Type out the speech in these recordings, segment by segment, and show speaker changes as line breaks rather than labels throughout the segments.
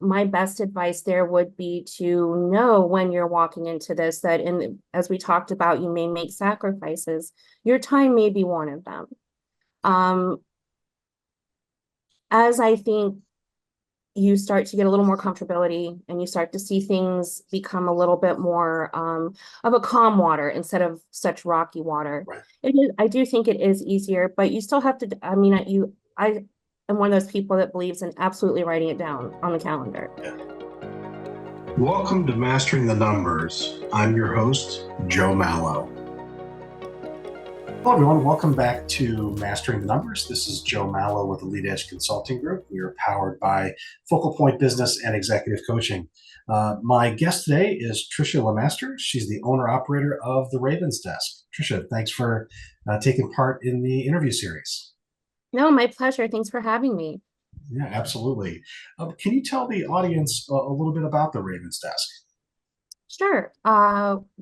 my best advice there would be to know when you're walking into this, that as we talked about, you may make sacrifices. Your time may be one of them. As I think you start to get a little more comfortability and you start to see things become a little bit more of a calm water instead of such rocky water.
Right.
I do think it is easier, but you still have to, I am one of those people that believes in absolutely writing it down on the calendar.
Yeah. Welcome to Mastering the Numbers. I'm your host, Joe Mallo. Hello, everyone. Welcome back to Mastering the Numbers. This is Joe Mallo with the Lead Edge Consulting Group. We are powered by Focal Point Business and Executive Coaching. My guest today is Tricia LeMaster. She's the owner-operator of the Ravens Desk. Tricia, thanks for taking part in the interview series.
No, my pleasure. Thanks for having me.
Yeah, absolutely. Can you tell the audience a little bit about the Ravens Desk?
Sure.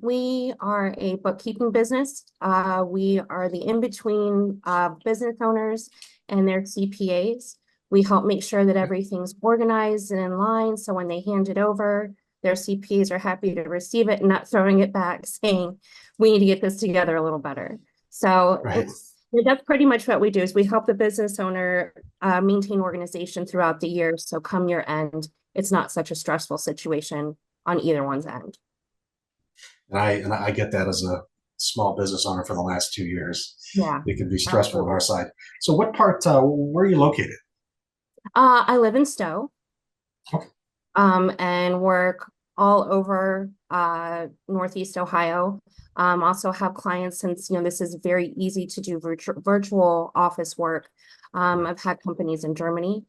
We are a bookkeeping business. We are the in-between business owners and their CPAs. We help make sure that everything's organized and in line. So when they hand it over, their CPAs are happy to receive it and not throwing it back saying, we need to get this together a little better. So
Right.
that's pretty much what we do is we help the business owner maintain organization throughout the year. So come year end, it's not such a stressful situation on either one's end.
And I get that as a small business owner for the last 2 years.
Yeah,
It can be stressful on
absolutely.
our side. So what part, where are you located?
I live in Stowe,
Okay.
and work all over Northeast Ohio. Also have clients since, this is very easy to do virtual office work. I've had companies in Germany.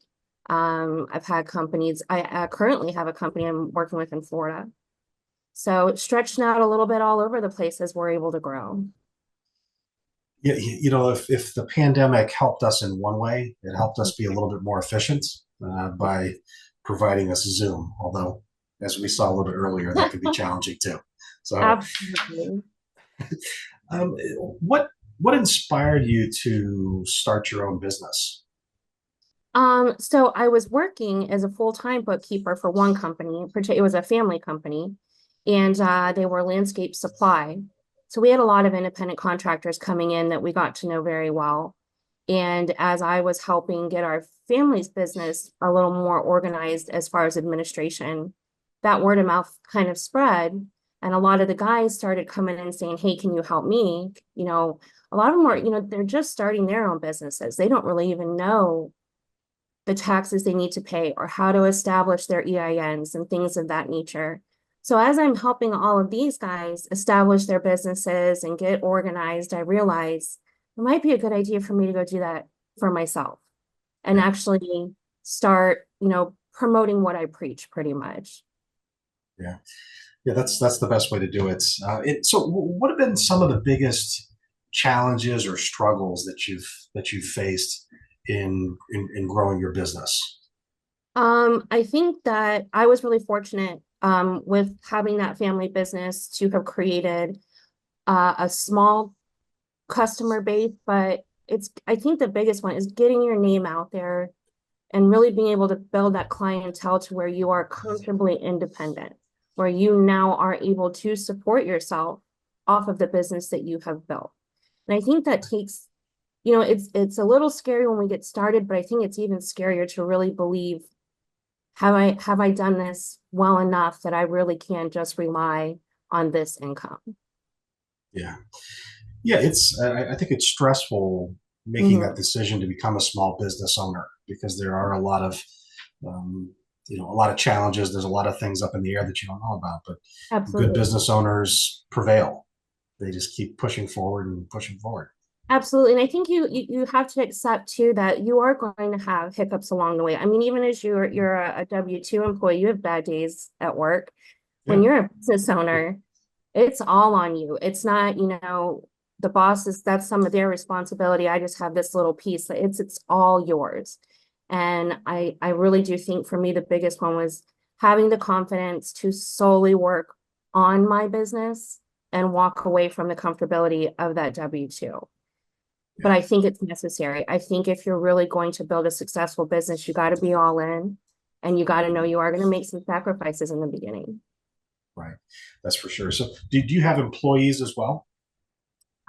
I've had companies, I currently have a company I'm working with in Florida. So stretching out a little bit all over the place as we're able to grow.
Yeah, if the pandemic helped us in one way, it helped us be a little bit more efficient by providing us Zoom. Although, as we saw a little bit earlier, that could be challenging too. So,
Absolutely.
um, what what inspired you to start your own business?
So I was working as a full-time bookkeeper for one company. It was a family company, and they were landscape supply. So we had a lot of independent contractors coming in that we got to know very well. And as I was helping get our family's business a little more organized as far as administration, that word of mouth kind of spread. And a lot of the guys started coming in saying, hey, can you help me? A lot of them were, they're just starting their own businesses. They don't really even know the taxes they need to pay or how to establish their EINs and things of that nature. So as I'm helping all of these guys establish their businesses and get organized, I realize it might be a good idea for me to go do that for myself and
Yeah,
actually start, promoting what I preach pretty much.
yeah, yeah. That's the best way to do it. So, what have been some of the biggest challenges or struggles that you've faced in growing your business?
I think that I was really fortunate with having that family business to have created a small customer base, but I think the biggest one is getting your name out there and really being able to build that clientele to where you are comfortably independent, where you now are able to support yourself off of the business that you have built. And I think that takes, it's a little scary when we get started, but I think it's even scarier to really believe, have I done this well enough that I really can just rely on this income?
Yeah. Yeah, I think it's stressful making that
Mhm.
decision to become a small business owner because there are a lot of, um, a lot of challenges. There's a lot of things up in the air that you don't know about, but good
Absolutely.
business owners prevail. They just keep pushing forward and pushing forward.
Absolutely. And I think you have to accept too that you are going to have hiccups along the way. I mean, even as you're a W-2 employee, you have bad days at work. When
Yeah.
you're a business owner, it's all on you. It's not, the bosses, that's some of their responsibility. I just have this little piece. It's all yours. And I really do think for me, the biggest one was having the confidence to solely work on my business and walk away from the comfortability of that W-2. But
Yeah.
I think it's necessary. I think if you're really going to build a successful business, you got to be all in. And you got to know you are going to make some sacrifices in the beginning.
Right. That's for sure. So do you have employees as well?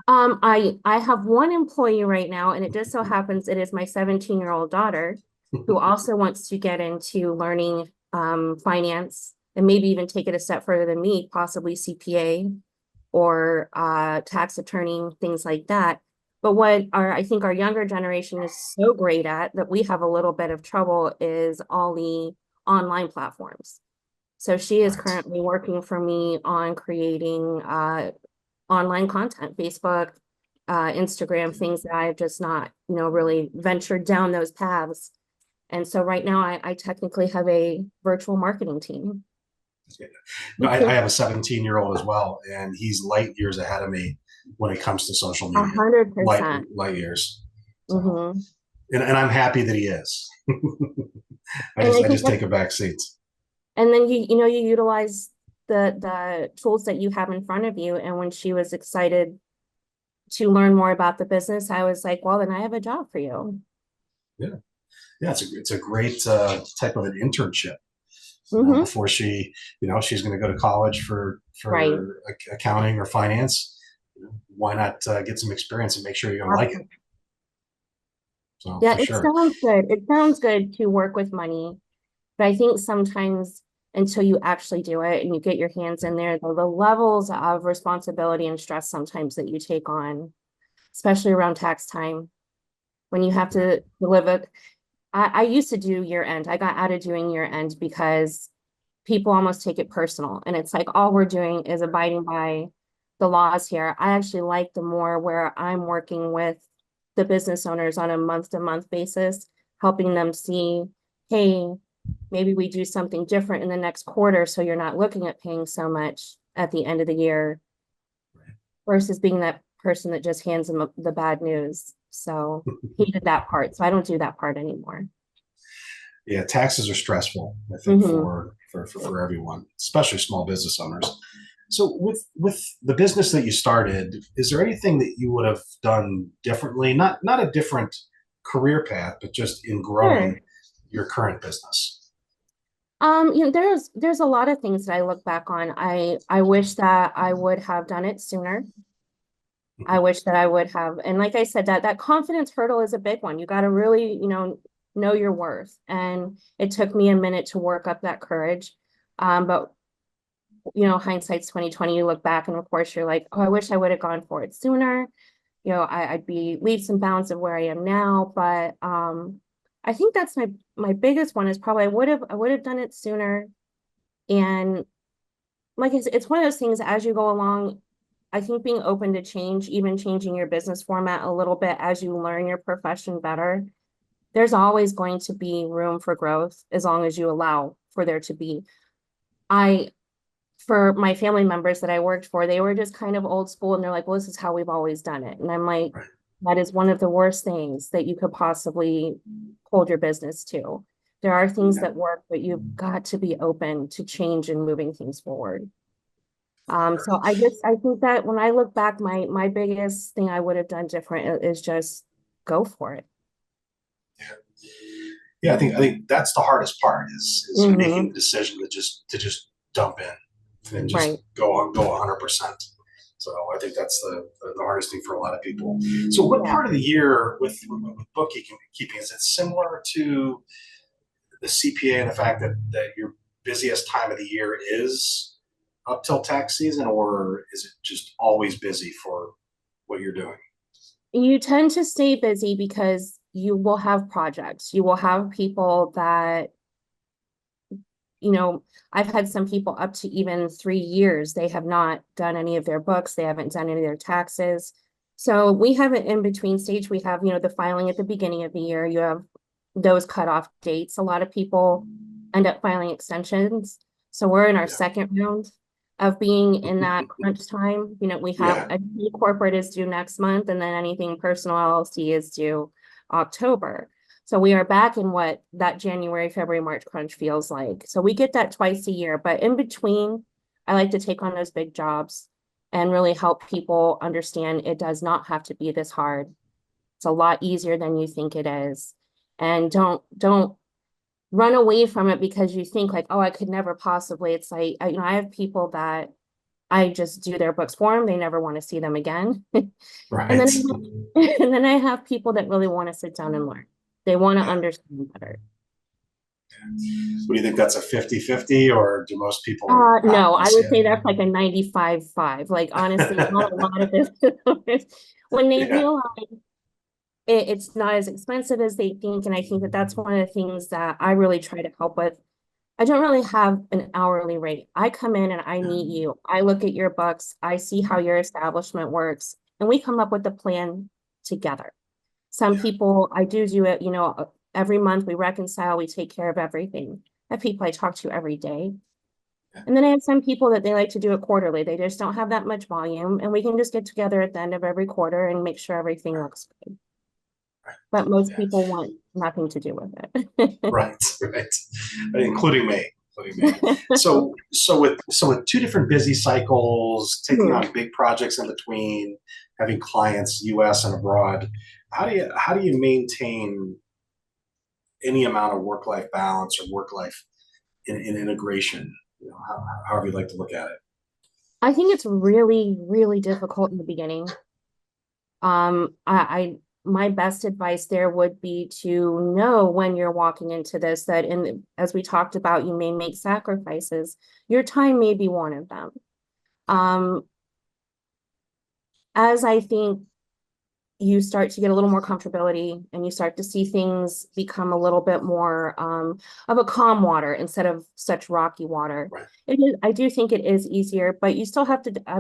I have one employee right now, and it just so happens it is my 17-year-old daughter who also wants to get into learning finance and maybe even take it a step further than me, possibly CPA or tax attorney, things like that. But what I think our younger generation is so great at that we have a little bit of trouble is all the online platforms. So she is
Right.
currently working for me on creating online content, Facebook, Instagram, things that I've just not, really ventured down those paths. And so right now I technically have a virtual marketing team.
No, I have a 17-year-old as well, and he's light years ahead of me when it comes to social
A
media.
hundred
Light
percent.
light years. So,
Mm-hmm.
and I'm happy that he is.
And I
I
think
just
that's,
take a back seat.
and then you utilize the tools that you have in front of you. And when she was excited to learn more about the business, I was like, well, then I have a job for you.
Yeah, yeah. It's a great type of an internship.
Mm-hmm.
Before she, she's going to go to college
Right.
for accounting or finance. Why not get some experience and make sure you're going to like it?
Absolutely.
So
Yeah,
for
it
sure.
sounds good. It sounds good to work with money, but I think sometimes until you actually do it and you get your hands in there, the levels of responsibility and stress sometimes that you take on, especially around tax time, when you have to deliver. I used to do year end. I got out of doing year end because people almost take it personal. And it's like all we're doing is abiding by the laws here. I actually like the more where I'm working with the business owners on a month-to-month basis, helping them see, hey, maybe we do something different in the next quarter so you're not looking at paying so much at the end of the year versus being that person that just hands them the bad news. So he did that part. So I don't do that part anymore.
Yeah, taxes are stressful, I think,
Mm-hmm.
for everyone, especially small business owners. So with the business that you started, is there anything that you would have done differently? Not a different career path, but just in
Sure.
growing your current business.
There's a lot of things that I look back on. I wish that I would have done it sooner. I wish that I would have, and like I said, that confidence hurdle is a big one. You got to really, know your worth. And it took me a minute to work up that courage. But hindsight's 2020. You look back and of course you're like, oh, I wish I would have gone for it sooner. I'd be leaps and bounds of where I am now. But I think that's my biggest one is probably I would have done it sooner. And like it's one of those things as you go along, I think being open to change, even changing your business format a little bit as you learn your profession better, there's always going to be room for growth as long as you allow for there to be. I, for my family members that I worked for, they were just kind of old school and they're like, well, this is how we've always done it. And I'm like,
Right.
that is one of the worst things that you could possibly hold your business to. There are things
Yeah.
that work, but you've got to be open to change and moving things forward. So I think that when I look back, my biggest thing I would have done different is just go for it.
Yeah, I think that's the hardest part is making
Hmm.
the decision to just dump in and
Right.
just go 100%. So I think that's the hardest thing for a lot of people. So what
Yeah.
part of the year with bookkeeping is it similar to the CPA and the fact that your busiest time of the year is up till tax season, or is it just always busy for what you're doing?
You tend to stay busy because you will have projects. You will have people that, you know, I've had some people up to even 3 years. They have not done any of their books. They haven't done any of their taxes. So we have an in-between stage. We have, the filing at the beginning of the year. You have those cutoff dates. A lot of people end up filing extensions. So we're in our
Yeah,
second round of being in that crunch time. We have
yeah,
a corporate is due next month, and then anything personal LLC is due October. So we are back in what that January, February, March crunch feels like. So we get that twice a year, but in between, I like to take on those big jobs and really help people understand it does not have to be this hard. It's a lot easier than you think it is. And don't run away from it because you think like, oh, I could never possibly. It's like, I have people that I just do their books for them. They never want to see them again. And
Right.
then, and then I have people that really want to sit down and learn. They want to
Yeah.
understand better.
What do you think, that's a 50-50, or do most people not
No,
want
I
to see
would
it?
say that's like a 95-5. Like honestly, not a lot of business owners, when they
Yeah.
realize it's not as expensive as they think, and I think that that's one of the things that I really try to help with. I don't really have an hourly rate. I come in and I meet you. I look at your books. I see how your establishment works, and we come up with a plan together. Some
Yeah.
people, I do it, every month we reconcile, we take care of everything. I have people I talk to every day.
Yeah.
And then I have some people that they like to do it quarterly. They just don't have that much volume, and we can just get together at the end of every quarter and make sure everything looks good.
Right.
But most
Yeah.
people want nothing to do with it.
Right. Right. Including me. So with two different busy cycles, taking
Hmm.
on big projects in between, having clients U.S. and abroad, how do you maintain any amount of work-life balance or work-life in integration? However you like to look at it.
I think it's really, really difficult in the beginning. My best advice there would be to know when you're walking into this that as we talked about, you may make sacrifices. Your time may be one of them. Um, as I think you start to get a little more comfortability and you start to see things become a little bit more of a calm water instead of such rocky water.
Right.
I do think it is easier, but you still have to, I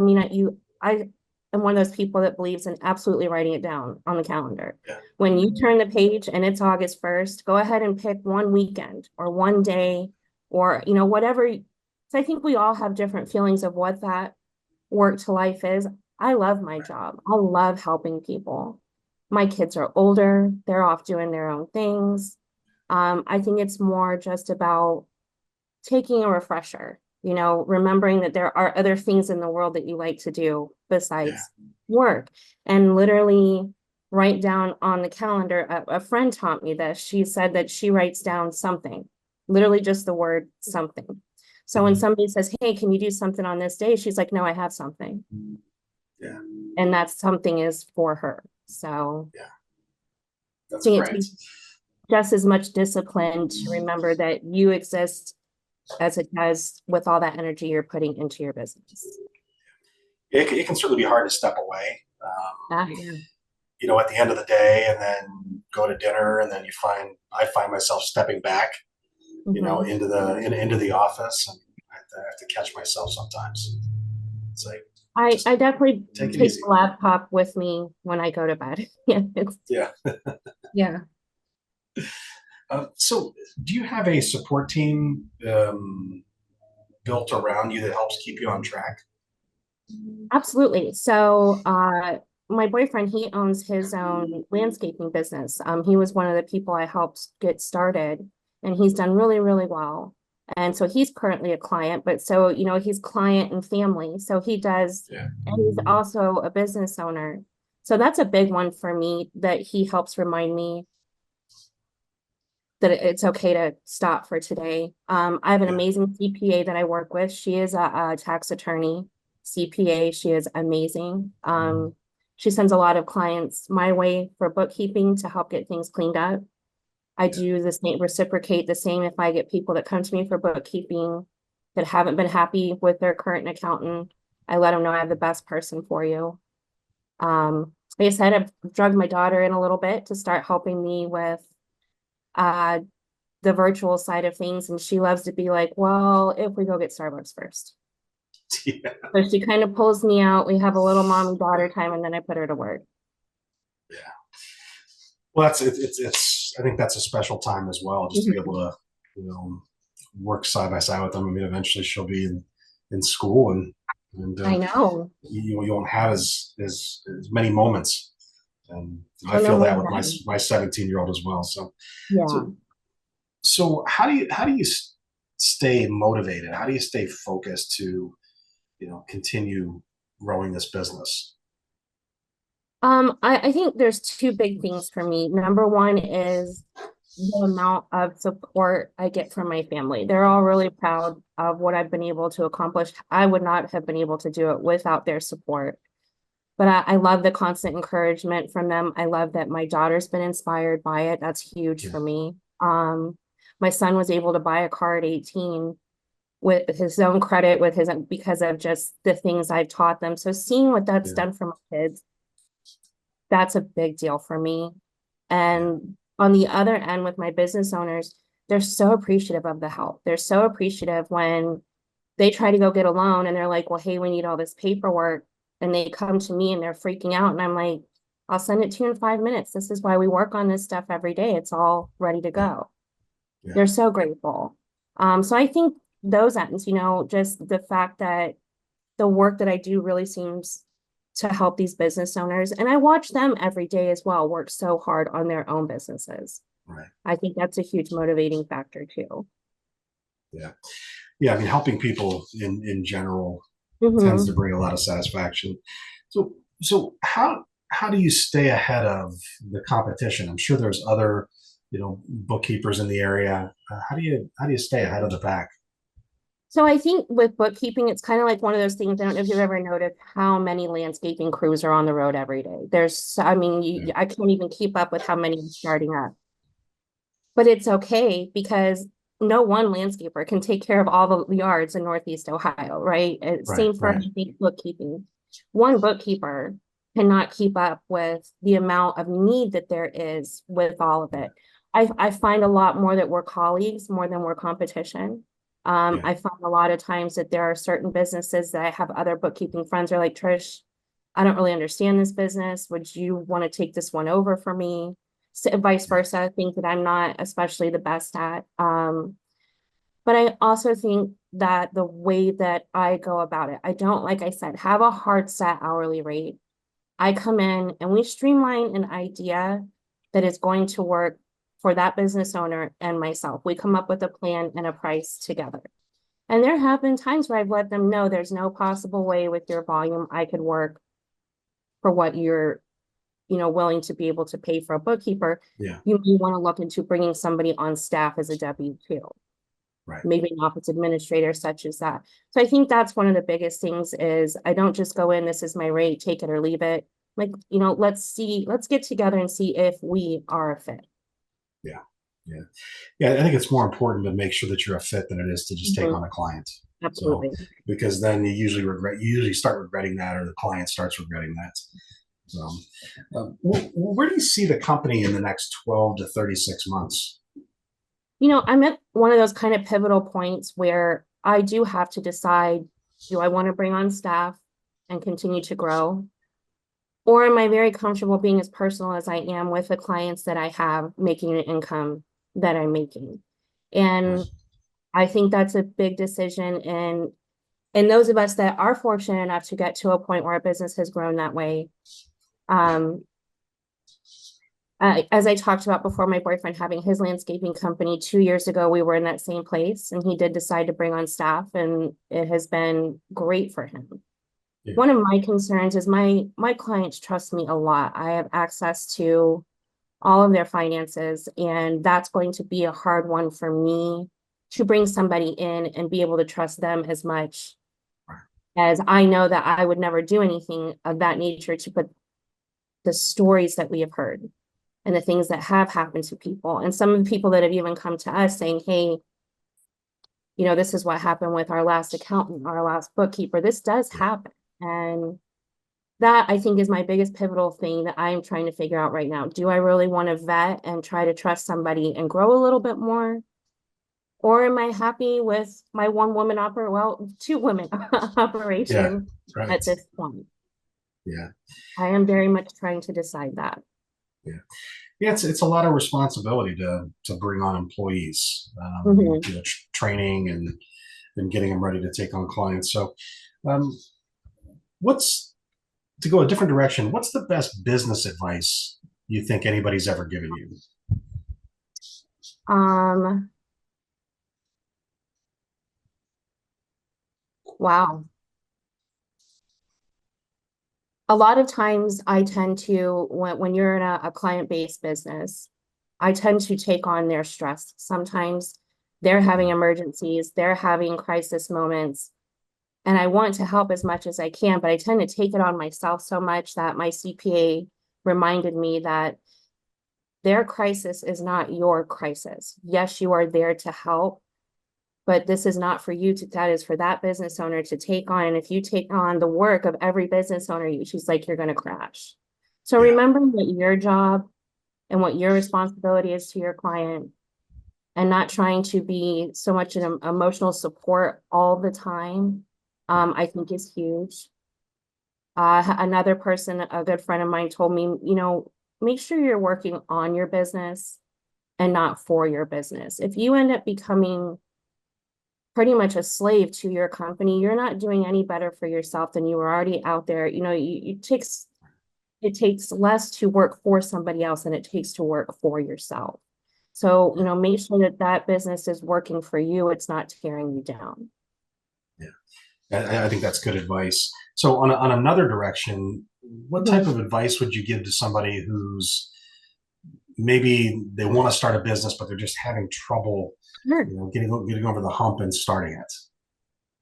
am one of those people that believes in absolutely writing it down on the calendar.
Yeah.
When you turn the page and it's August 1st, go ahead and pick one weekend or one day or, whatever. So I think we all have different feelings of what that work to life is. I love my job. I love helping people. My kids are older. They're off doing their own things. I think it's more just about taking a refresher, remembering that there are other things in the world that you like to do
Yeah.
besides work, and literally write down on the calendar. A friend taught me this. She said that she writes down something, literally just the word something. So when somebody says, hey, can you do something on this day? She's like, no, I have something.
Yeah.
And that something is for her. So
Yeah.
I
That's
think it
great.
takes just as much discipline to remember that you exist as it does with all that energy you're putting into your business.
It can certainly be hard to step away.
Yeah.
At the end of the day, and then go to dinner, and then I find myself stepping back,
Mm-hmm.
into the office, and I have to catch myself sometimes. It's like,
I
just
definitely
take it
take
easy.
the laptop with me when I go to bed. Yeah,
Yeah.
yeah.
So, do you have a support team built around you that helps keep you on track?
Absolutely. So, my boyfriend, he owns his own landscaping business. He was one of the people I helped get started, and he's done really, really well. And so he's currently a client, but so, he's client and family. So he does,
Yeah.
and he's also a business owner. So that's a big one for me that he helps remind me that it's okay to stop for today. I have an
Yeah.
amazing CPA that I work with. She is a tax attorney, CPA. She is amazing. She sends a lot of clients my way for bookkeeping to help get things cleaned up. I
Yeah.
do the same, reciprocate the same if I get people that come to me for bookkeeping that haven't been happy with their current accountant. I let them know I have the best person for you. Like I said, I've drugged my daughter in a little bit to start helping me with uh the virtual side of things, and she loves to be like, well, if we go get Starbucks first.
Yeah.
So she kind of pulls me out. We have a little mom and daughter time, and then I put her to work.
Yeah. Well, it's I think that's a special time as well, just to be able to, work side by side with them. I mean, eventually she'll be in school, and
I know.
you won't have as many moments. And I
Oh no,
feel
more
that with my
than
my 17-year-old as well. So
yeah.
so so how do you stay motivated? How do you stay focused to continue growing this business?
I think there's two big things for me. Number one is the amount of support I get from my family. They're all really proud of what I've been able to accomplish. I would not have been able to do it without their support. But I love the constant encouragement from them. I love that my daughter's been inspired by it. That's huge
Yeah,
for me. My son was able to buy a car at 18 with his own credit, with his because of just the things I've taught them. So seeing what that's
yeah,
done for my kids, that's a big deal for me.
yeah,
And on the other end, with my business owners, they're so appreciative of the help. They're so appreciative when they try to go get a loan and they're like, well, hey, we need all this paperwork. And they come to me and they're freaking out. And I'm like, I'll send it to you in 5 minutes. This is why we work on this stuff every day. It's all ready to
yeah,
go.
yeah,
They're so grateful. So I think those ends, just the fact that the work that I do really seems to help these business owners. And I watch them every day as well work so hard on their own businesses.
right.
I think that's a huge motivating factor too.
Yeah. Yeah. I mean, helping people in general tends to
Hmm.
bring a lot of satisfaction. So how do you stay ahead of the competition? I'm sure there's other, bookkeepers in the area. How do you stay ahead of the pack?
So I think with bookkeeping, it's kind of like one of those things. I don't know if you've ever noticed how many landscaping crews are on the road every day. I mean,
Yeah.
I can't even keep up with how many are starting up. But it's okay because no one landscaper can take care of all the yards in Northeast Ohio, right?
Right.
Same for,
Right.
I think, bookkeeping. One bookkeeper cannot keep up with the amount of need that there is with all of it. I find a lot more that we're colleagues more than we're competition.
Yeah.
I find a lot of times that there are certain businesses that I have other bookkeeping friends are like, Trish, I don't really understand this business. Would you want to take this one over for me? So vice
Yeah.
versa, things that I'm not especially the best at. But I also think that the way that I go about it, I don't, like I said, have a hard set hourly rate. I come in and we streamline an idea that is going to work for that business owner and myself. We come up with a plan and a price together. And there have been times where I've let them know there's no possible way with your volume I could work for what you're willing to be able to pay for a bookkeeper.
Yeah.
You may want to look into bringing somebody on staff as a W-2,
Right.
maybe an office administrator such as that. So I think that's one of the biggest things is I don't just go in, this is my rate, take it or leave it. Like, let's get together and see if we are a fit.
Yeah. Yeah. Yeah. I think it's more important to make sure that you're a fit than it is to just take
Mhm.
on a client. So,
Absolutely.
because then you usually start regretting that, or the client starts regretting that. So, where do you see the company in the next 12 to 36 months?
I'm at one of those kind of pivotal points where I do have to decide, do I want to bring on staff and continue to grow? Or am I very comfortable being as personal as I am with the clients that I have making an income that I'm making?
Right.
And I think that's a big decision. And those of us that are fortunate enough to get to a point where our business has grown that way, um, as I talked about before, my boyfriend having his landscaping company 2 years ago, we were in that same place and he did decide to bring on staff and it has been great for him.
Yeah.
One of my concerns is my clients trust me a lot. I have access to all of their finances, and that's going to be a hard one for me to bring somebody in and be able to trust them as much
Right.
as I know that I would never do anything of that nature to put the stories that we have heard and the things that have happened to people. And some of the people that have even come to us saying, hey, this is what happened with our last accountant, our last bookkeeper. This does
Yeah.
happen. And that I think is my biggest pivotal thing that I'm trying to figure out right now. Do I really want to vet and try to trust somebody and grow a little bit more? Or am I happy with my one woman two women
Yeah.
operation
Right.
at this point?
Yeah.
I am very much trying to decide that.
Yeah. Yeah. It's a lot of responsibility to bring on employees,
Mhm.
training and getting them ready to take on clients. So, um, what's to go a different direction? What's the best business advice you think anybody's ever given you?
Um, wow. A lot of times I tend to, when you're in a client-based business, I tend to take on their stress. Sometimes they're having emergencies, they're having crisis moments, and I want to help as much as I can, but I tend to take it on myself so much that my CPA reminded me that their crisis is not your crisis. Yes, you are there to help, but this is not for you to, that is for that business owner to take on. And if you take on the work of every business owner, she's like, you're going to crash. So remembering what your job and what your responsibility is to your client, and not trying to be so much an emotional support all the time, I think is huge. Another person, a good friend of mine, told me, make sure you're working on your business and not for your business. If you end up becoming pretty much a slave to your company, you're not doing any better for yourself than you were already out there. It takes less to work for somebody else than it takes to work for yourself. So, make sure that business is working for you. It's not tearing you down.
Yeah, I think that's good advice. So on another direction, what type of advice would you give to somebody who's maybe they want to start a business, but they're just having trouble, getting over the hump and starting it?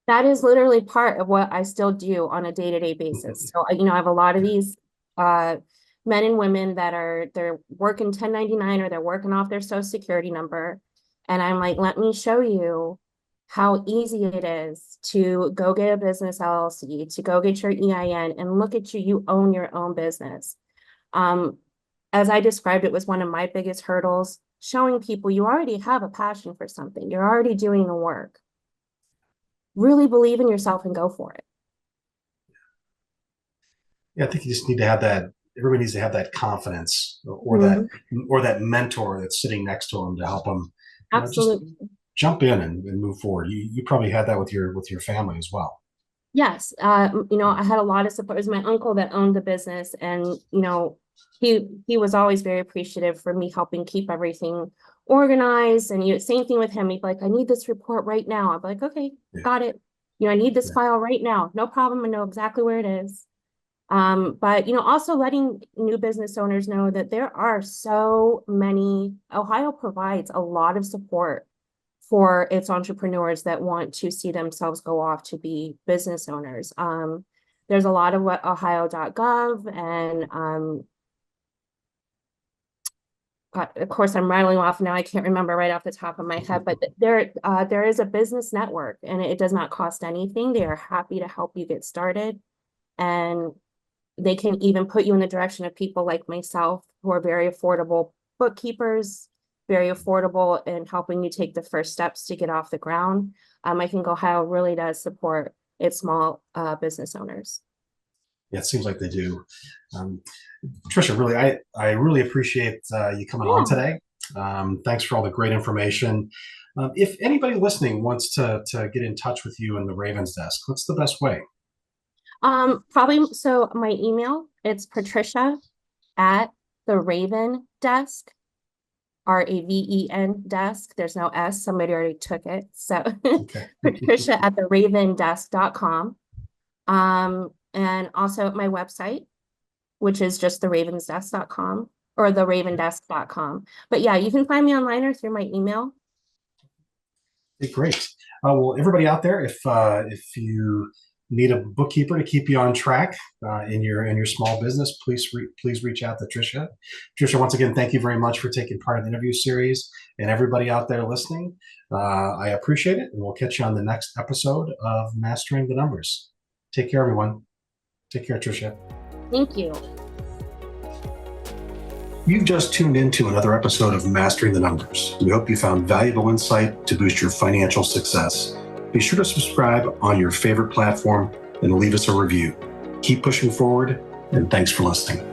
That is literally part of what I still do on a day-to-day basis. So, I have a lot of these men and women that they're working 1099 or they're working off their social security number. And I'm like, let me show you how easy it is to go get a business LLC, to go get your EIN, and look at you, you own your own business. As I described, it was one of my biggest hurdles, showing people you already have a passion for something. You're already doing the work. Really believe in yourself and go for it.
Yeah, I think you just need to have that. Everybody needs to have that confidence, or that mentor that's sitting next to them to help them.
Absolutely.
Just jump in and move forward. You probably had that with your family as well.
Yes. I had a lot of support. It was my uncle that owned the business, and he was always very appreciative for me helping keep everything organized. And same thing with him. He'd be like, I need this report right now. I'm like, okay, got it. I need this file right now. No problem. I know exactly where it is. But also letting new business owners know that there are so many. Ohio provides a lot of support for its entrepreneurs that want to see themselves go off to be business owners. There's a lot of what ohio.gov, and of course I'm rattling off now. I can't remember right off the top of my head, but there is a business network, and it does not cost anything. They are happy to help you get started, and they can even put you in the direction of people like myself who are very affordable bookkeepers, very affordable in helping you take the first steps to get off the ground. I think Ohio really does support its small business owners.
Yeah, it seems like they do. Tricia, really, I really appreciate you coming on today. Thanks for all the great information. If anybody listening wants to get in touch with you in the Ravens desk, what's the best way?
Probably, so my email, it's Patricia at the Raven desk, RAVEN desk. There's no S, somebody already took it. So Patricia at the ravendesk.com. And also my website, which is just theravensdesk.com or theravendesk.com. But yeah, you can find me online or through my email.
Okay, great. Well, everybody out there, if you need a bookkeeper to keep you on track in your small business, please reach out to Tricia. Tricia, once again, thank you very much for taking part in the interview series. And everybody out there listening, I appreciate it. And we'll catch you on the next episode of Mastering the Numbers. Take care, everyone. Take care, Tricia.
Thank you.
You've just tuned into another episode of Mastering the Numbers. We hope you found valuable insight to boost your financial success. Be sure to subscribe on your favorite platform and leave us a review. Keep pushing forward, and thanks for listening.